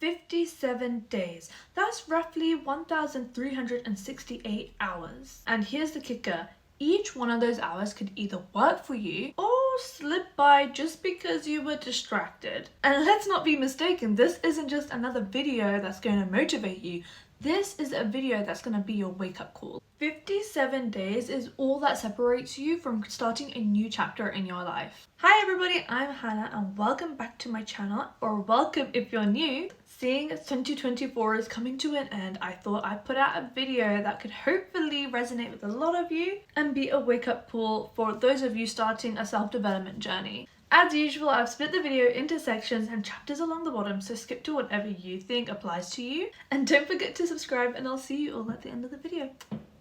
57 days. That's roughly 1,368 hours. And here's the kicker. Each one of those hours could either work for you or slip by just because you were distracted. And let's not be mistaken, this isn't just another video that's going to motivate you. This is a video that's going to be your wake-up call. 57 days is all that separates you from starting a new chapter in your life. Hi everybody, I'm Hannah and welcome back to my channel, or welcome if you're new. Seeing as 2024 is coming to an end, I thought I'd put out a video that could hopefully resonate with a lot of you and be a wake-up call for those of you starting a self-development journey. As usual, I've split the video into sections and chapters along the bottom, so skip to whatever you think applies to you. And don't forget to subscribe, and I'll see you all at the end of the video.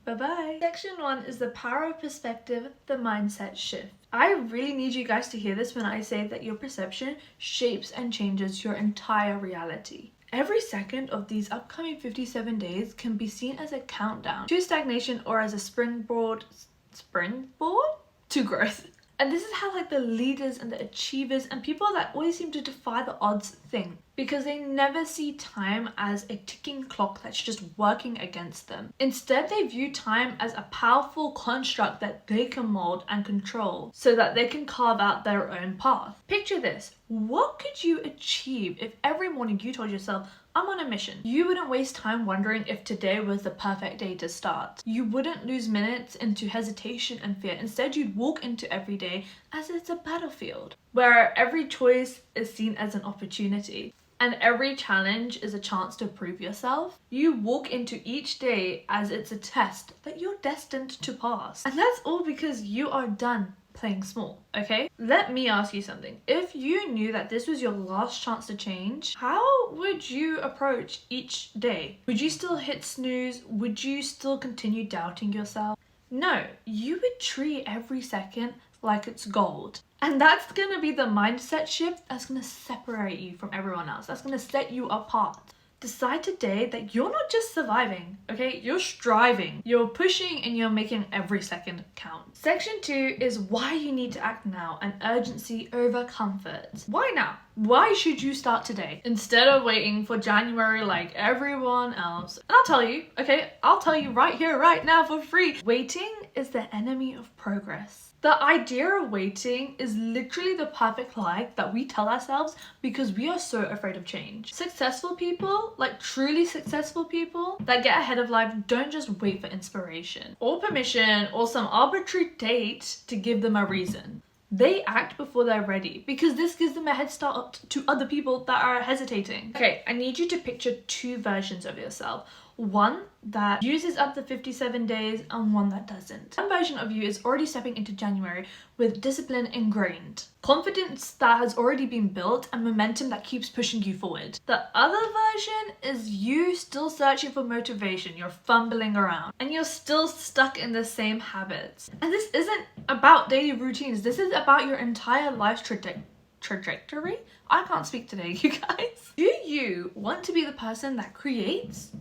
Bye-bye. Section 1 is the power of perspective, the mindset shift. I really need you guys to hear this when I say that your perception shapes and changes your entire reality. Every second of these upcoming 57 days can be seen as a countdown to stagnation or as a springboard to growth. And this is how the leaders and the achievers and people that always seem to defy the odds think, because they never see time as a ticking clock that's just working against them. Instead, they view time as a powerful construct that they can mold and control so that they can carve out their own path. Picture this. What could you achieve if every morning you told yourself, I'm on a mission? You wouldn't waste time wondering if today was the perfect day to start. You wouldn't lose minutes into hesitation and fear. Instead, you'd walk into every day as it's a battlefield, where every choice is seen as an opportunity and every challenge is a chance to prove yourself. You walk into each day as it's a test that you're destined to pass. And that's all because you are done playing small, okay? Let me ask you something. If you knew that this was your last chance to change, how would you approach each day? Would you still hit snooze? Would you still continue doubting yourself? No, you would treat every second like it's gold. And that's gonna be the mindset shift that's gonna separate you from everyone else. That's gonna set you apart. Decide today that you're not just surviving, okay? You're striving, you're pushing, and you're making every second count. Section 2 is why you need to act now and urgency over comfort. Why now? Why should you start today instead of waiting for January like everyone else? And I'll tell you, okay? I'll tell you right here, right now for free. Waiting is the enemy of progress. The idea of waiting is literally the perfect lie that we tell ourselves because we are so afraid of change. Successful people, like truly successful people that get ahead of life, don't just wait for inspiration or permission or some arbitrary date to give them a reason. They act before they're ready because this gives them a head start to other people that are hesitating. Okay, I need you to picture two versions of yourself. One that uses up the 57 days and one that doesn't. One version of you is already stepping into January with discipline ingrained, confidence that has already been built, and momentum that keeps pushing you forward. The other version is you still searching for motivation, you're fumbling around, and you're still stuck in the same habits. And this isn't about daily routines, this is about your entire life trajectory. I can't speak today, you guys. Do you want to be the person that creates?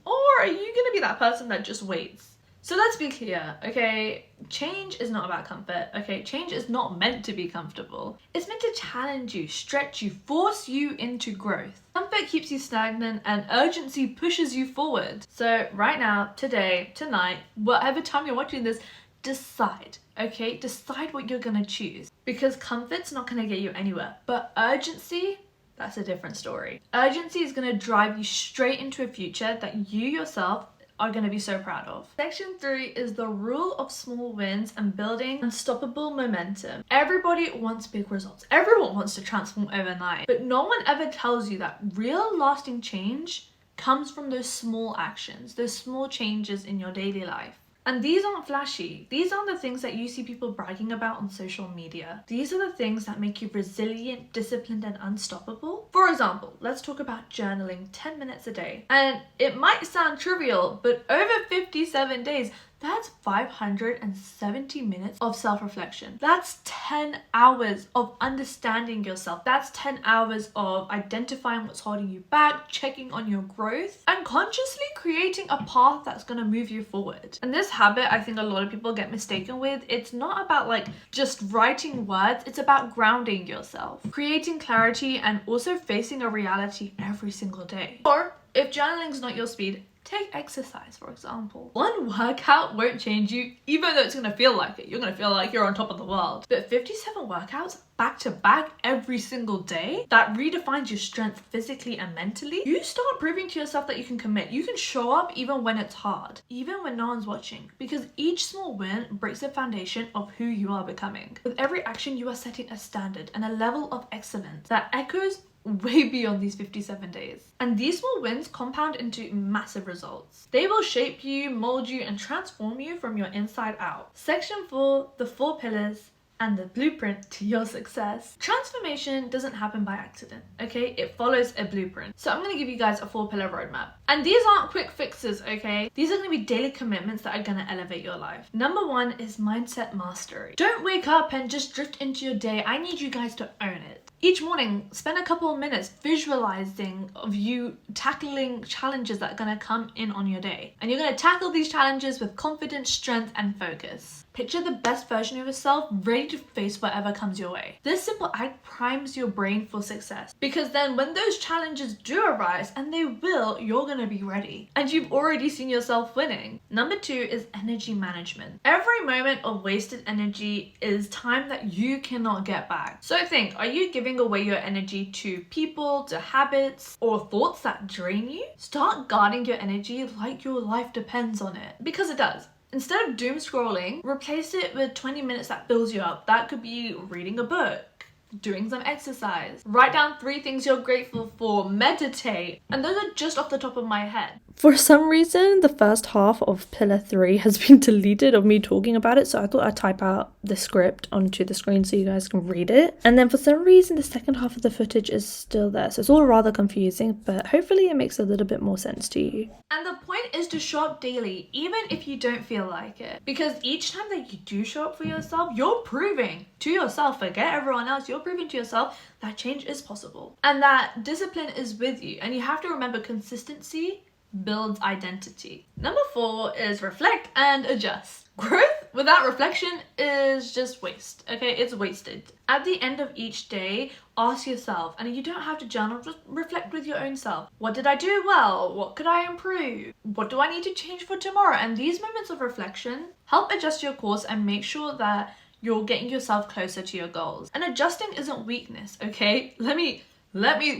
Or are you going to be that person that just waits? So let's be clear, okay? Change is not about comfort, okay? Change is not meant to be comfortable. It's meant to challenge you, stretch you, force you into growth. Comfort keeps you stagnant and urgency pushes you forward. So right now, today, tonight, whatever time you're watching this, decide, okay? Decide what you're going to choose. Because comfort's not going to get you anywhere, but urgency, that's a different story. Urgency is going to drive you straight into a future that you yourself are going to be so proud of. Section 3 is the rule of small wins and building unstoppable momentum. Everybody wants big results. Everyone wants to transform overnight. But no one ever tells you that real lasting change comes from those small actions, those small changes in your daily life. And these aren't flashy. These aren't the things that you see people bragging about on social media. These are the things that make you resilient, disciplined, and unstoppable. For example, let's talk about journaling 10 minutes a day. And it might sound trivial, but over 57 days, That's 570 minutes of self-reflection. That's 10 hours of understanding yourself. That's 10 hours of identifying what's holding you back, checking on your growth, and consciously creating a path that's going to move you forward. And this habit, I think a lot of people get mistaken with. It's not about like just writing words. It's about grounding yourself, creating clarity, and also facing a reality every single day. Or if journaling's not your speed, take exercise, for example. One workout won't change you, even though it's gonna feel like it. You're gonna feel like you're on top of the world. But 57 workouts back to back every single day, that redefines your strength physically and mentally. You start proving to yourself that you can commit. You can show up even when it's hard, even when no one's watching, because each small win breaks the foundation of who you are becoming. With every action, you are setting a standard and a level of excellence that echoes way beyond these 57 days. And these small wins compound into massive results. They will shape you, mold you, and transform you from your inside out. Section 4, the 4 pillars and the blueprint to your success. Transformation doesn't happen by accident, okay? It follows a blueprint. So I'm gonna give you guys a 4-pillar roadmap. And these aren't quick fixes, okay? These are gonna be daily commitments that are gonna elevate your life. Number 1 is mindset mastery. Don't wake up and just drift into your day. I need you guys to own it. Each morning, spend a couple of minutes visualizing of you tackling challenges that are gonna come in on your day. And you're gonna tackle these challenges with confidence, strength, and focus. Picture the best version of yourself ready to face whatever comes your way. This simple act primes your brain for success, because then when those challenges do arise, and they will, you're gonna be ready. And you've already seen yourself winning. Number 2 is energy management. Every moment of wasted energy is time that you cannot get back. So think, are you giving away your energy to people, to habits, or thoughts that drain you? Start guarding your energy like your life depends on it, because it does. Instead of doom scrolling, replace it with 20 minutes that fills you up. That could be reading a book, doing some exercise. Write down 3 things you're grateful for, meditate. And those are just off the top of my head. For some reason, the first half of pillar 3 has been deleted of me talking about it, so I thought I'd type out the script onto the screen so you guys can read it. And then for some reason, the second half of the footage is still there, so it's all rather confusing, but hopefully it makes a little bit more sense to you. And the point is to show up daily, even if you don't feel like it. Because each time that you do show up for yourself, you're proving to yourself, forget everyone else, you're proving to yourself that change is possible. And that discipline is with you. And you have to remember, consistency builds identity. Number 4 is reflect and adjust. Growth without reflection is just waste, okay? It's wasted. At the end of each day, ask yourself, and you don't have to journal, just reflect with your own self. What did I do well? What could I improve? What do I need to change for tomorrow? And these moments of reflection help adjust your course and make sure that you're getting yourself closer to your goals. And adjusting isn't weakness, okay? Let me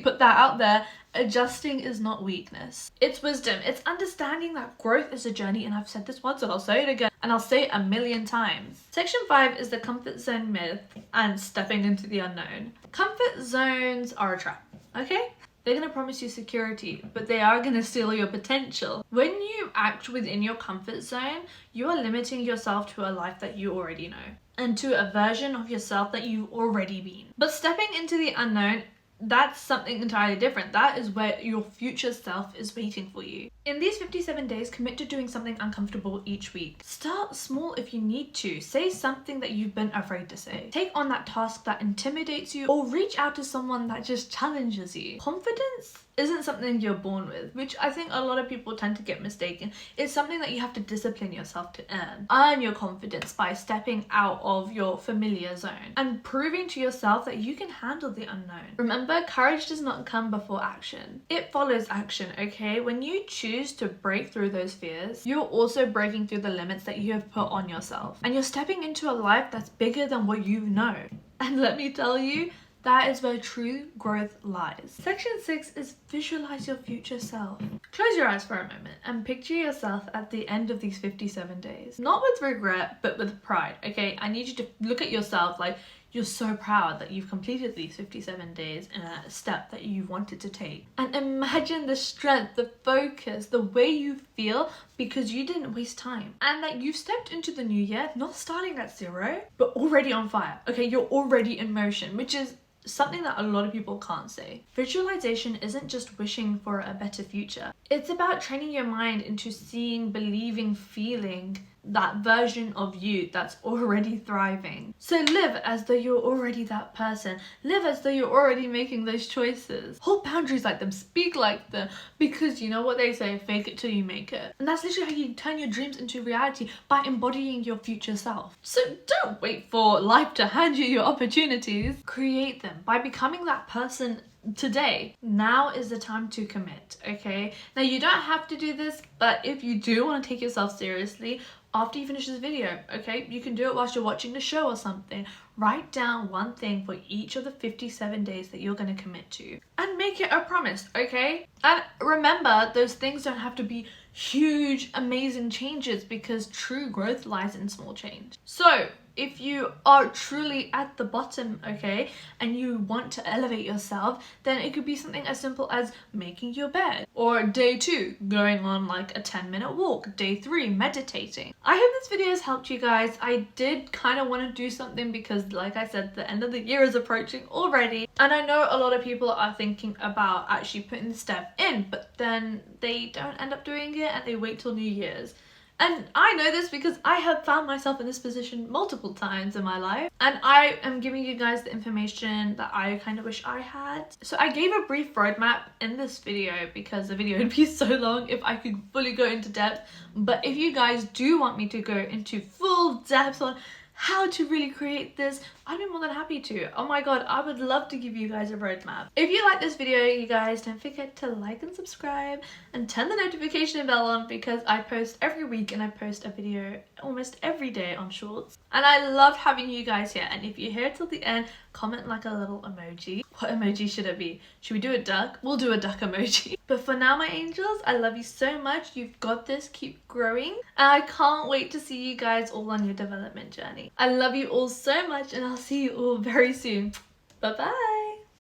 put that out there. Adjusting is not weakness. It's wisdom. It's understanding that growth is a journey, and I've said this once and I'll say it again, and I'll say it a million times. Section 5 is the comfort zone myth and stepping into the unknown. Comfort zones are a trap, okay? They're gonna promise you security, but they are gonna steal your potential. When you act within your comfort zone, you are limiting yourself to a life that you already know, and to a version of yourself that you've already been. But stepping into the unknown, that's something entirely different. That is where your future self is waiting for you. In these 57 days, commit to doing something uncomfortable each week. Start small if you need to. Say something that you've been afraid to say. Take on that task that intimidates you, or reach out to someone that just challenges you. Confidence isn't something you're born with, which I think a lot of people tend to get mistaken. It's something that you have to discipline yourself to earn. Earn your confidence by stepping out of your familiar zone and proving to yourself that you can handle the unknown. Remember, courage does not come before action. It follows action, okay? When you choose to break through those fears, you're also breaking through the limits that you have put on yourself. And you're stepping into a life that's bigger than what you know. And let me tell you, that is where true growth lies. Section 6 is visualize your future self. Close your eyes for a moment and picture yourself at the end of these 57 days. Not with regret, but with pride, okay? I need you to look at yourself like you're so proud that you've completed these 57 days in a step that you wanted to take. And imagine the strength, the focus, the way you feel because you didn't waste time. And that you've stepped into the new year, not starting at 0, but already on fire. Okay, you're already in motion, which is something that a lot of people can't say. Visualization isn't just wishing for a better future. It's about training your mind into seeing, believing, feeling that version of you that's already thriving. So live as though you're already that person. Live as though you're already making those choices. Hold boundaries like them, speak like them, because you know what they say, fake it till you make it. And that's literally how you turn your dreams into reality, by embodying your future self. So don't wait for life to hand you your opportunities. Create them by becoming that person today. Now is the time to commit, okay? Now you don't have to do this, but if you do want to take yourself seriously, after you finish this video, okay, you can do it whilst you're watching the show or something. Write down one thing for each of the 57 days that you're going to commit to and make it a promise, okay? And remember, those things don't have to be huge, amazing changes, because true growth lies in small change. So if you are truly at the bottom, okay, and you want to elevate yourself, then it could be something as simple as making your bed. Or day 2, going on like a 10-minute walk. Day 3, meditating. I hope this video has helped you guys. I did kind of want to do something because, like I said, the end of the year is approaching already. And I know a lot of people are thinking about actually putting the step in, but then they don't end up doing it and they wait till New Year's. And I know this because I have found myself in this position multiple times in my life, and I am giving you guys the information that I kind of wish I had. So I gave a brief roadmap in this video because the video would be so long if I could fully go into depth. But if you guys do want me to go into full depth on how to really create this, I'd be more than happy to. Oh my god, I would love to give you guys a roadmap. If you like this video, you guys, don't forget to like and subscribe and turn the notification bell on, because I post every week and I post a video almost every day on Shorts. And I love having you guys here. And if you're here till the end, comment like a little emoji. What emoji should it be? Should we do a duck? We'll do a duck emoji. But for now, my angels, I love you so much. You've got this. Keep growing. And I can't wait to see you guys all on your development journey. I love you all so much, and I'll see you all very soon. Bye bye.